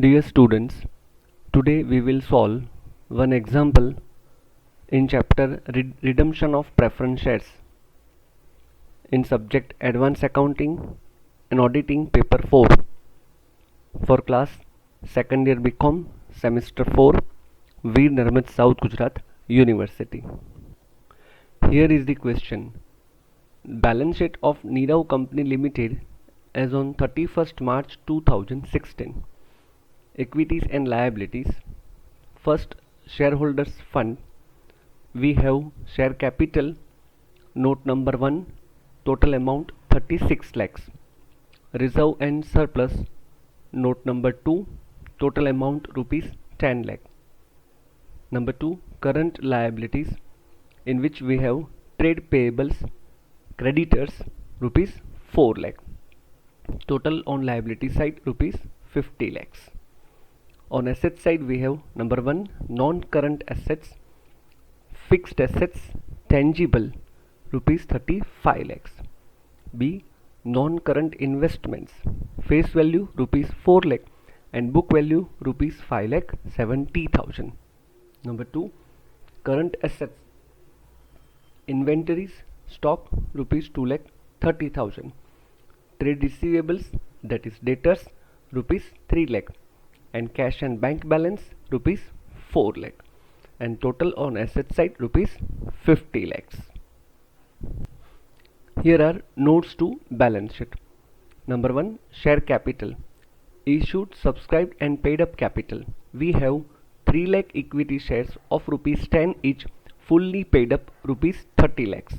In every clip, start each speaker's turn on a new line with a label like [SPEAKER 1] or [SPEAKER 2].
[SPEAKER 1] Dear students, today we will solve one example in chapter Redemption of Preference Shares in subject Advanced Accounting and Auditing paper 4 for class 2nd year BCom semester 4 Veer Narmad South Gujarat University. Here is the question. Balance sheet of Nirav Company Limited as on 31st March 2016. Equities and liabilities. First, shareholders fund. We have share capital, note number 1, total amount 36 lakhs. Reserve and surplus, note number 2, total amount rupees 10 lakh. Number 2, current liabilities, in which we have trade payables, creditors rupees 4 lakh. Total on liability side rupees 50 lakhs. On asset side we have number 1, non-current assets, fixed assets tangible rupees 35 lakhs. B, non-current investments, face value rupees 4 lakh and book value rupees 5 lakh 70,000. Number 2, current assets, inventories, stock rupees 2 lakh 30,000. Trade receivables, that is debtors, rupees 3 lakh and cash and bank balance rupees 4 lakh, and total on asset side rupees 50 lakhs. Here are notes to balance sheet. Number 1, share capital, issued, subscribed and paid up capital. We have 3 lakh equity shares of rupees 10 each, fully paid up rupees 30 lakhs,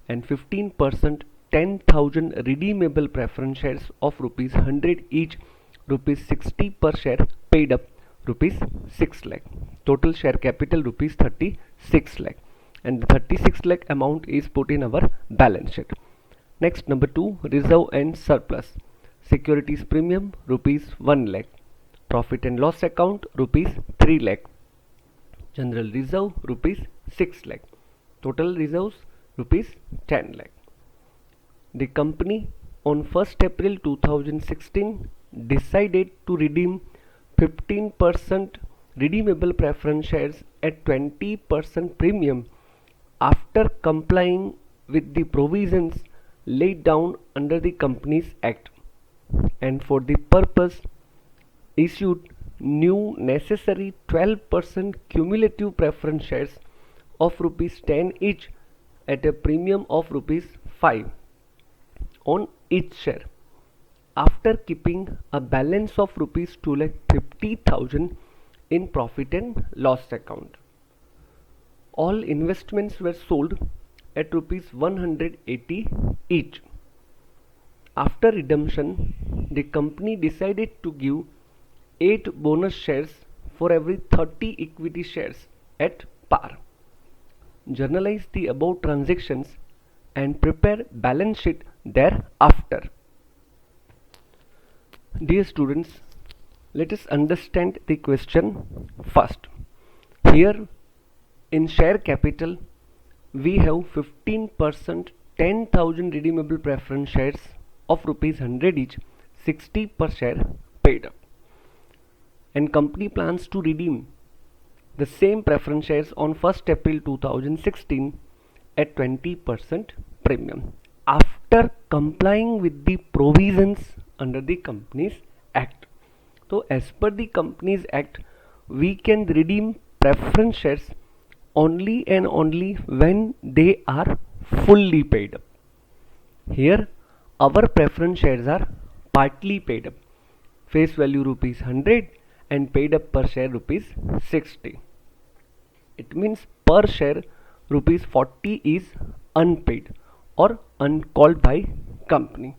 [SPEAKER 1] and 15% 10,000 redeemable preference shares of rupees 100 each, rupees 60 per share, paid up rupees 6 lakh. Total share capital rupees 36 lakh, and the 36 lakh amount is put in our balance sheet. Next, number 2, reserve and surplus. Securities premium rupees 1 lakh, profit and loss account rupees 3 lakh, general reserve rupees 6 lakh, total reserves rupees 10 lakh. The company on 1st April 2016 decided to redeem 15% redeemable preference shares at 20% premium after complying with the provisions laid down under the Companies Act, and for the purpose issued new necessary 12% cumulative preference shares of rupees 10 each at a premium of rupees 5 on each share, after keeping a balance of rupees 2,50,000 in profit and loss account. All investments were sold at rupees 180 each. After redemption, the company decided to give 8 bonus shares for every 30 equity shares at par. Journalize the above transactions and prepare balance sheet thereafter. Dear students, let us understand the question first. Here in share capital we have 15% 10,000 redeemable preference shares of rupees 100 each, 60 per share, paid up, and company plans to redeem the same preference shares on 1st April 2016 at 20% premium after complying with the provisions under the Companies Act. So as per the Companies Act, we can redeem preference shares only and only when they are fully paid up. Here our preference shares are partly paid up, face value rupees 100 and paid up per share rupees 60. It means per share rupees 40 is unpaid or uncalled by company.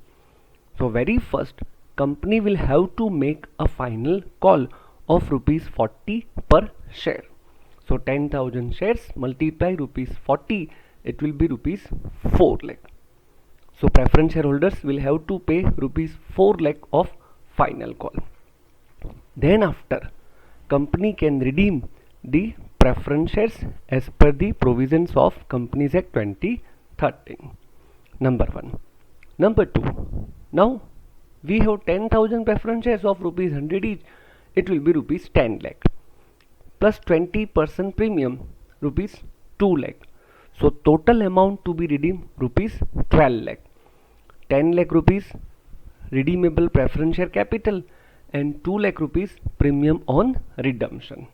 [SPEAKER 1] So very first, company will have to make a final call of rupees 40 per share. So 10,000 shares multiply rupees 40, it will be rupees 4 lakh. So preference shareholders will have to pay rupees 4 lakh of final call. Then after, company can redeem the preference shares as per the provisions of Companies Act 2013. Number 1. Number 2. Now we have 10,000 preference shares of rupees 100 each it will be rupees 10 lakh plus 20% premium rupees 2 lakh. So total amount to be redeemed rupees 12 lakh. 10 lakh rupees redeemable preference share capital and 2 lakh rupees premium on redemption.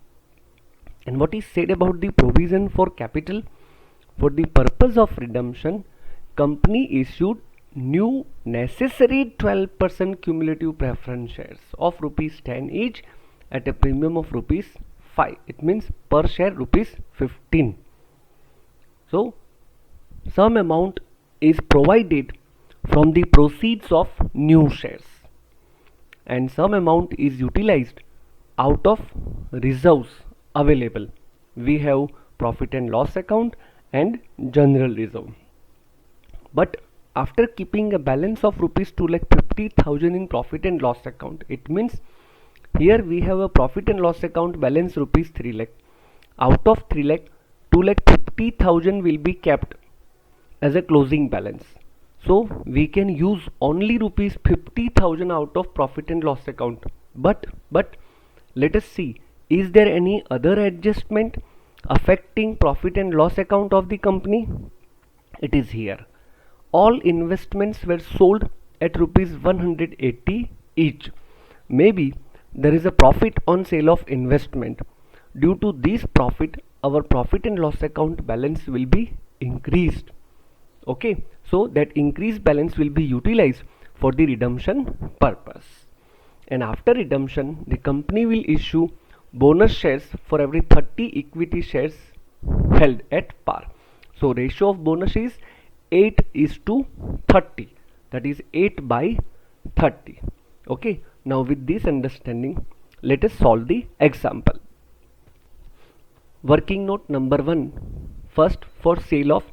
[SPEAKER 1] And what is said about the provision for capital? For the purpose of redemption, company issued new necessary 12% cumulative preference shares of rupees 10 each at a premium of rupees 5. It means per share rupees 15. So some amount is provided from the proceeds of new shares and some amount is utilized out of reserves available. We have profit and loss account and general reserve. But after keeping a balance of rupees 2,50,000 in profit and loss account, it means here we have a profit and loss account balance rupees 3 lakh. Out of 3 lakh, 2,50,000 will be kept as a closing balance. So we can use only rupees 50,000 out of profit and loss account. But let us see, is there any other adjustment affecting profit and loss account of the company? It is here. All investments were sold at rupees 180 each. Maybe there is a profit on sale of investment. Due to this profit, our profit and loss account balance will be increased. Okay, so that increased balance will be utilized for the redemption purpose. And after redemption, the company will issue bonus shares for every 30 equity shares held at par. So ratio of bonus is 8:30, that is 8 by 30. Okay, now with this understanding, let us solve the example. Working note number 1. First, for sale of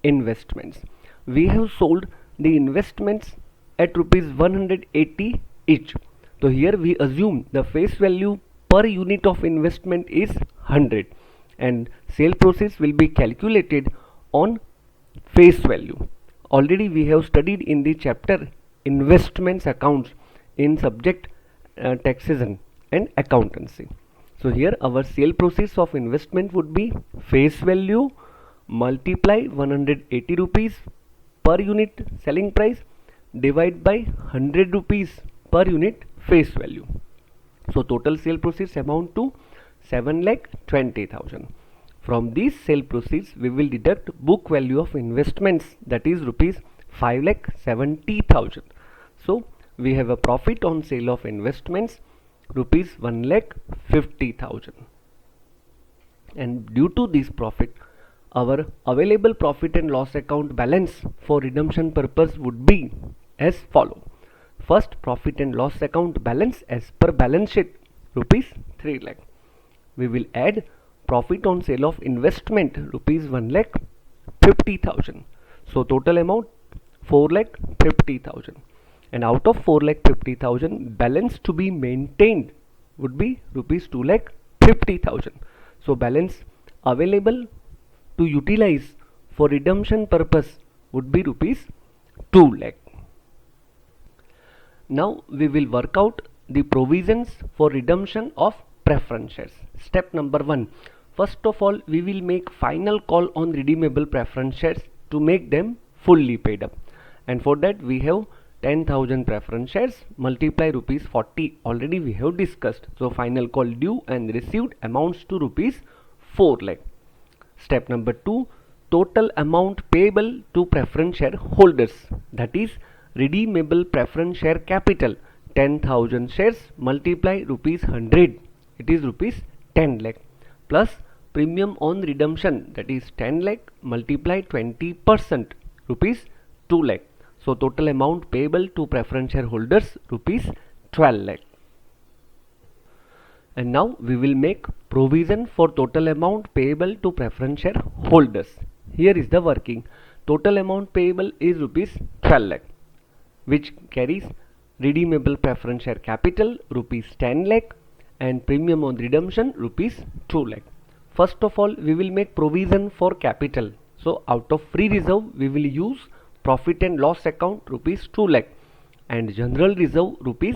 [SPEAKER 1] investments, we have sold the investments at rupees 180 each. So here we assume the face value per unit of investment is 100 and sale proceeds will be calculated on face value. Already we have studied in the chapter investments accounts in subject taxation and accountancy. So here our sale proceeds of investment would be face value multiply 180 rupees per unit selling price divide by 100 rupees per unit face value. So total sale proceeds amount to 7,20,000. From these sale proceeds we will deduct book value of investments, that is rupees 5,70,000. So we have a profit on sale of investments rupees 1,50,000. And due to this profit, our available profit and loss account balance for redemption purpose would be as follow. First, profit and loss account balance as per balance sheet rupees 3 lakh. We will add profit on sale of investment rupees 1,50,000. So total amount 4,50,000. And out of 4,50,000, balance to be maintained would be rupees 2,50,000. So balance available to utilize for redemption purpose would be rupees 2 lakh. Now we will work out the provisions for redemption of preference shares. Step number 1. First of all, we will make final call on redeemable preference shares to make them fully paid up. And for that we have 10,000 preference shares multiply rupees 40 already we have discussed. So final call due and received amounts to rupees 4 lakh. Step number 2. Total amount payable to preference share holders, that is redeemable preference share capital 10,000 shares multiply rupees 100, it is rupees 10 lakh plus premium on redemption, that is 10 lakh multiply 20% rupees 2 lakh. So total amount payable to preference share holders rupees 12 lakh. And now we will make provision for total amount payable to preference share holders. Here is the working. Total amount payable is rupees 12 lakh, which carries redeemable preference share capital rupees 10 lakh and premium on redemption rupees 2 lakh. First of all, we will make provision for capital. So out of free reserve we will use profit and loss account rupees 2 lakh and general reserve rupees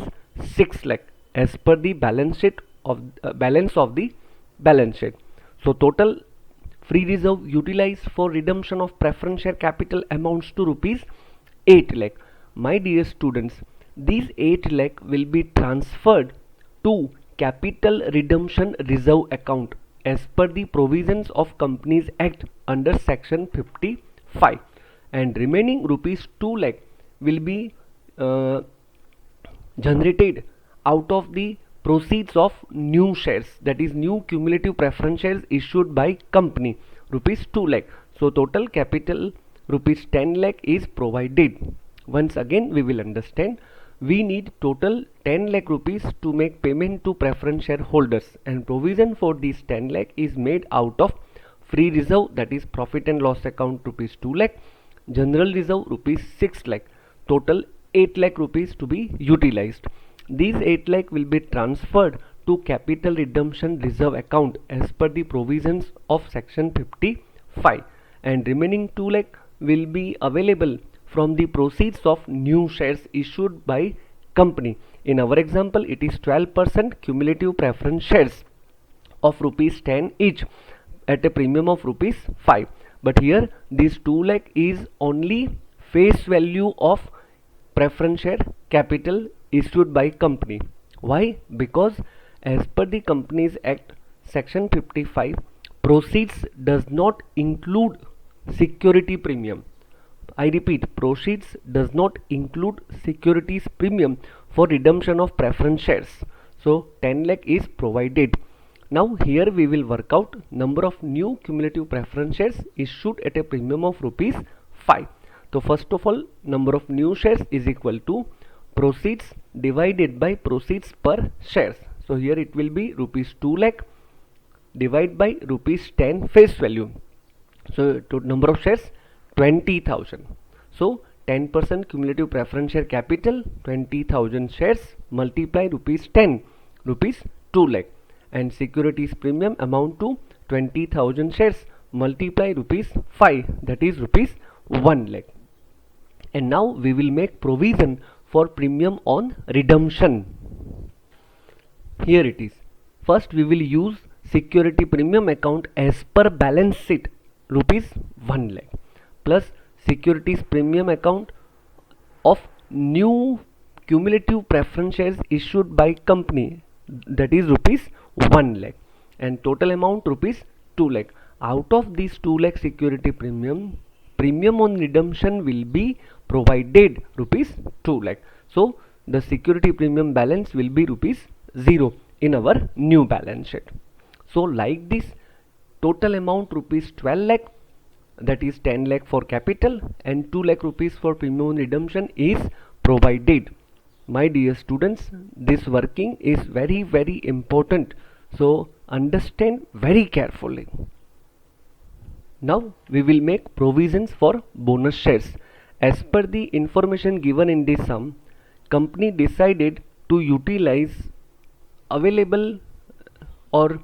[SPEAKER 1] 6 lakh as per the balance sheet of balance of the balance sheet. So total free reserve utilized for redemption of preference share capital amounts to rupees 8 lakh. My dear students, these 8 lakh will be transferred to capital redemption reserve account as per the provisions of Companies Act under section 55, and remaining rupees 2 lakh will be generated out of the proceeds of new shares, that is new cumulative preference shares issued by company, rupees 2 lakh. So total capital rupees 10 lakh is provided. Once again we will understand, we need total 10 lakh rupees to make payment to preference shareholders, and provision for this 10 lakh is made out of free reserve, that is profit and loss account, rupees 2 lakh, general reserve rupees 6 lakh, total 8 lakh rupees to be utilized. These 8 lakh will be transferred to capital redemption reserve account as per the provisions of section 55, and remaining 2 lakh will be available from the proceeds of new shares issued by company. In our example, it is 12% cumulative preference shares of rupees 10 each at a premium of rupees 5. But here this 2 lakh is only face value of preference share capital issued by company. Why? Because as per the Companies Act section 55, proceeds does not include security premium. I repeat, proceeds does not include securities premium for redemption of preference shares. So 10 lakh is provided. Now here we will work out number of new cumulative preference shares issued at a premium of rupees 5. So first of all, number of new shares is equal to proceeds divided by proceeds per shares. So here it will be rupees 2 lakh divided by rupees 10 face value. So to number of shares 20,000. So 10% cumulative preference share capital, 20,000 shares, multiply rupees 10, rupees 2 lakh, and securities premium amount to 20,000 shares, multiply rupees 5, that is rupees 1 lakh. And now we will make provision for premium on redemption. Here it is. First we will use security premium account as per balance sheet, rupees 1 lakh, plus securities premium account of new cumulative preference shares issued by company, that is rupees 1 lakh, and total amount rupees 2 lakh. Out of this 2 lakh security premium on redemption will be provided rupees 2 lakh. So the security premium balance will be rupees 0 in our new balance sheet. So like this, total amount rupees 12 lakh, that is 10 lakh for capital and 2 lakh rupees for premium on redemption is provided. My dear students, this working is very important, so understand very carefully. Now we will make provisions for bonus shares. As per the information given in this sum, company decided to utilize available or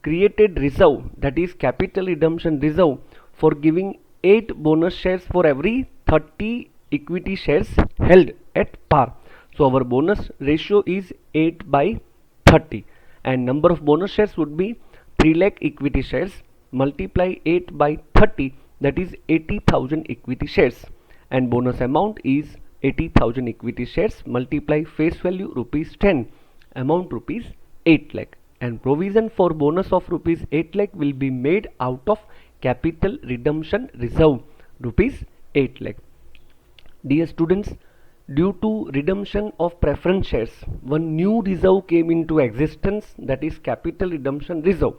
[SPEAKER 1] created reserve, that is capital redemption reserve, for giving 8 bonus shares for every 30 equity shares held at par. So our bonus ratio is 8 by 30, and number of bonus shares would be 3 lakh equity shares, multiply 8 by 30, that is 80,000 equity shares, and bonus amount is 80,000 equity shares, multiply face value rupees 10, amount rupees 8 lakh, and provision for bonus of rupees 8 lakh will be made out of capital redemption reserve, rupees 8 lakh. Dear students, due to redemption of preference shares, one new reserve came into existence, that is capital redemption reserve,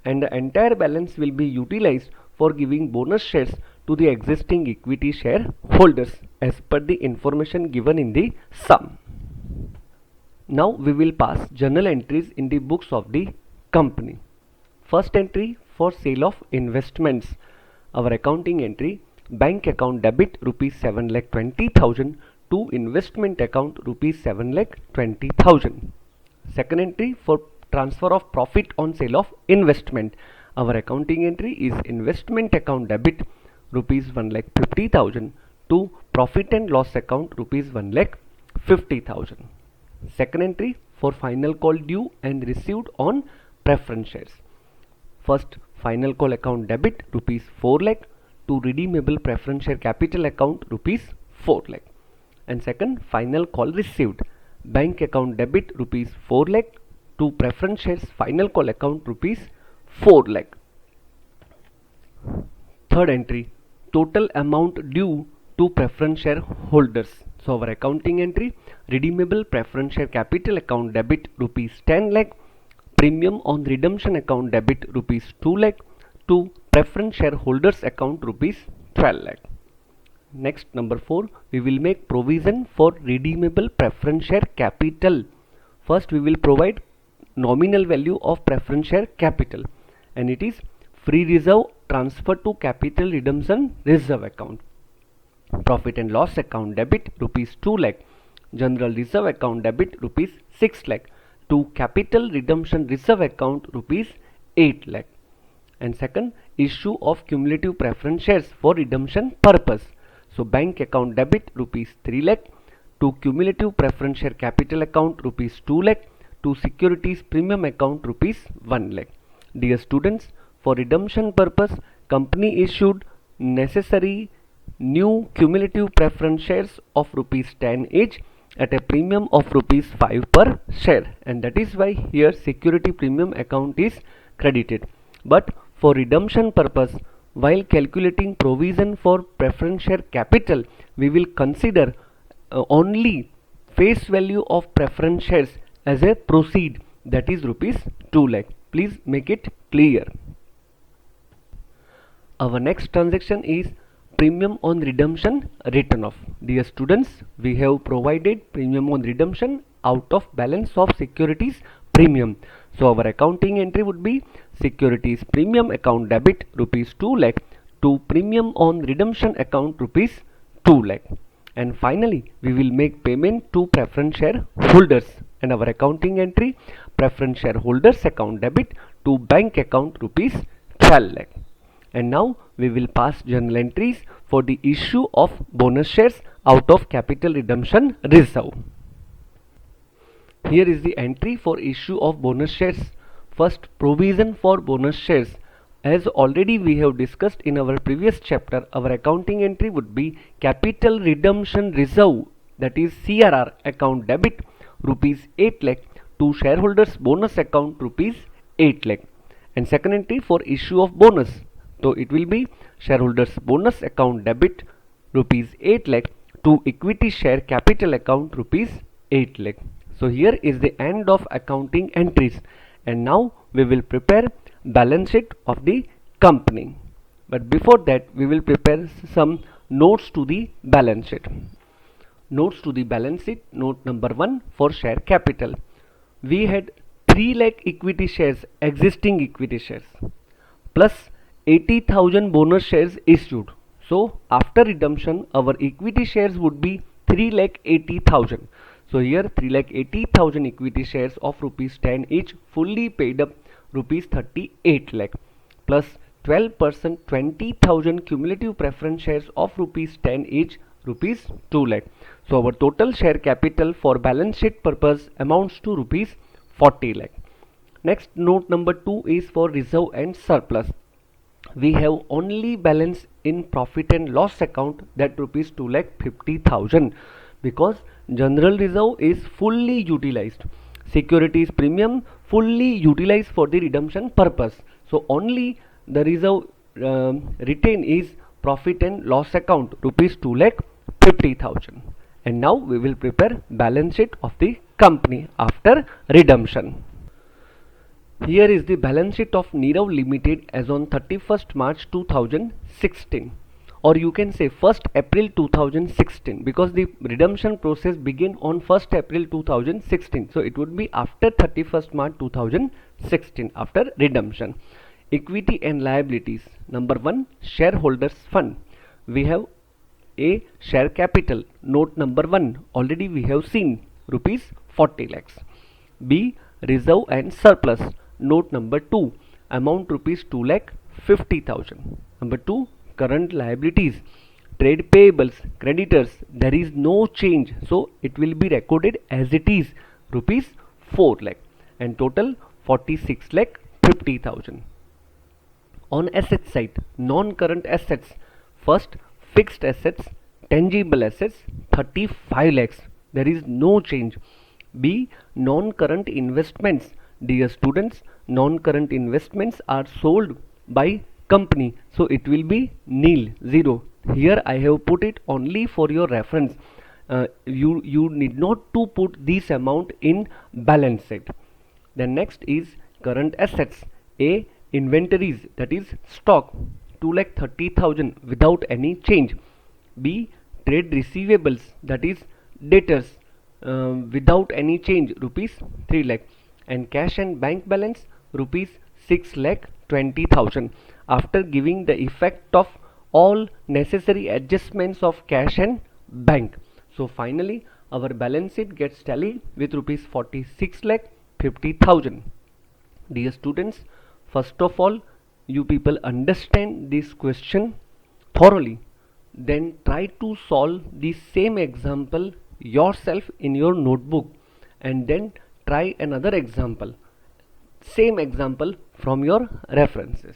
[SPEAKER 1] and the entire balance will be utilized for giving bonus shares to the existing equity shareholders as per the information given in the sum. Now we will pass journal entries in the books of the company. First entry for sale of investments. Our accounting entry: bank account debit rupees 7,20,000 to investment account rupees 7,20,000. Second entry for transfer of profit on sale of investment. Our accounting entry is investment account debit rupees 1,50,000 to profit and loss account rupees 1,50,000. Second entry for final call due and received on preference shares. First, final call account debit rupees 4 lakh to redeemable preference share capital account rupees 4 lakh. And second, final call received bank account debit rupees 4 lakh to preference shares final call account rupees 4 lakh. Third entry, total amount due to preference share holders. So our accounting entry, redeemable preference share capital account debit rupees 10 lakh, premium on redemption account debit rupees 2 lakh to preference shareholders account rupees 12 lakh. Next, number 4, we will make provision for redeemable preference share capital. First, we will provide nominal value of preference share capital, and it is free reserve transfer to capital redemption reserve account. Profit and loss account debit rupees 2 lakh, general reserve account debit rupees 6 lakh to capital redemption reserve account rupees 8 lakh. And second, issue of cumulative preference shares for redemption purpose. So bank account debit rupees 3 lakh to cumulative preference share capital account rupees 2 lakh to securities premium account rupees 1 lakh. Dear students, for redemption purpose, company issued necessary new cumulative preference shares of rupees 10 each at a premium of rupees 5 per share, and that is why here security premium account is credited. But for redemption purpose, while calculating provision for preference share capital, we will consider only face value of preference shares as a proceed, that is rupees 2 lakh. Please make it clear. Our next transaction is premium on redemption written off. Dear students, we have provided premium on redemption out of balance of securities premium. So our accounting entry would be securities premium account debit rupees 2 lakh to premium on redemption account rupees 2 lakh. And finally, we will make payment to preference share holders, and our accounting entry, preference share holders account debit to bank account rupees 12 lakh. And now we will pass journal entries for the issue of bonus shares out of capital redemption reserve. Here is the entry for issue of bonus shares. First, provision for bonus shares. As already we have discussed in our previous chapter, our accounting entry would be capital redemption reserve, that is CRR account debit rupees 8 lakh to shareholders bonus account rupees 8 lakh. And second entry for issue of bonus. So it will be shareholders bonus account debit rupees 8 lakh to equity share capital account rupees 8 lakh. So here is the end of accounting entries, and now we will prepare balance sheet of the company. But before that, we will prepare some notes to the balance sheet. Notes to the balance sheet. Note number 1 for share capital. We had 3 lakh equity shares, existing equity shares, plus 80,000 bonus shares issued. So after redemption, our equity shares would be 3,80,000. So here 3,80,000 equity shares of rupees 10 each fully paid up rupees 38 lakh plus 12% 20,000 cumulative preference shares of rupees 10 each rupees 2 lakh. So our total share capital for balance sheet purpose amounts to rupees 40 lakh. Next, note number 2 is for reserve and surplus. We have only balance in profit and loss account, that rupees 2,50,000, because general reserve is fully utilized, securities premium fully utilized for the redemption purpose. So only the reserve retained is profit and loss account rupees 2,50,000. And now we will prepare balance sheet of the company after redemption. Here is the balance sheet of Nirav Limited as on 31st March 2016, or you can say 1st April 2016, because the redemption process began on 1st April 2016. So it would be after 31st March 2016 after redemption. Equity and liabilities. Number 1, shareholders fund. We have A, share capital. Note number 1 already we have seen rupees 40 lakhs. B, reserve and surplus. Note number 2, amount rupees 2,50,000. Number 2, current liabilities, trade payables, creditors, there is no change, so it will be recorded as it is rupees 4 lakh and total 46 lakh 50,000. On asset side, non-current assets, first fixed assets, tangible assets 35 lakhs, there is no change. B, non-current investments, dear students, non-current investments are sold by company, so it will be nil, 0. Here I have put it only for your reference. You need not to put this amount in balance sheet. Then next is current assets. A, inventories, that is stock, 2,30,000 without any change. B, trade receivables, that is debtors, without any change, rupees 3 lakh. And cash and bank balance, rupees 6 lakh 20,000 after giving the effect of all necessary adjustments of cash and bank. So finally our balance sheet gets tallied with rupees 46 lakh 50,000. Dear students, first of all, you people understand this question thoroughly, then try to solve the same example yourself in your notebook, and then try another example, same example from your references.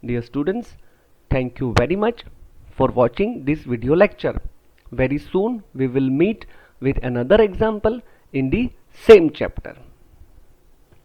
[SPEAKER 1] Dear students, thank you very much for watching this video lecture. Very soon we will meet with another example in the same chapter.